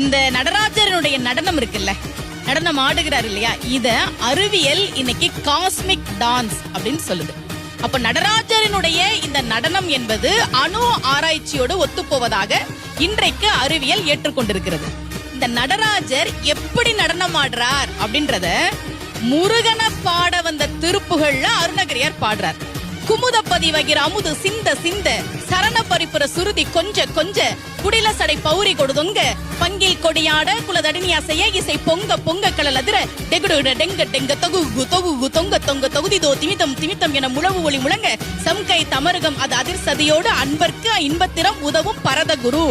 இந்த நடராஜரனுடைய நடனம் இருக்குல்ல, நடனம் ஆடுகிறார் இல்லையா, இத அறிவியல் இன்னைக்கு காஸ்மிக் டான்ஸ் அப்படின்னு சொல்லுது. அப்ப நடராஜரனுடைய இந்த நடனம் என்பது அணு ஆராய்ச்சியோடு ஒத்துப்போவதாக இன்றைக்கு அறிவியல் ஏற்றுக்கொண்டிருக்கிறது. இந்த நடராஜர் எப்படி நடனம் ஆடுறார் அப்படின்றத முருகனை பாட வந்த திருப்புகள்ல அருணகிரியார் பாடுறார். குமுதப்பதி வகிர அமுது சிந்த சிந்த சரண பரிப்புற சுருதி கொஞ்ச கொஞ்ச குடில சடை பௌரி கொடுதொங்க பங்கில் கொடியாட குலதடினியாசைய இசை பொங்க பொங்க கடல் அதிர டெகுடு டெங்க டெங்க தொகு தொகு தொங்க தொங்க தொகுதிதோ திமிதம் திமித்தம் என முழவு ஒளி முழங்க சம்கை தமருகம் அது அதிர்சதியோடு அன்பர்க்கு இன்பத்திரம் உதவும் பரத குரு.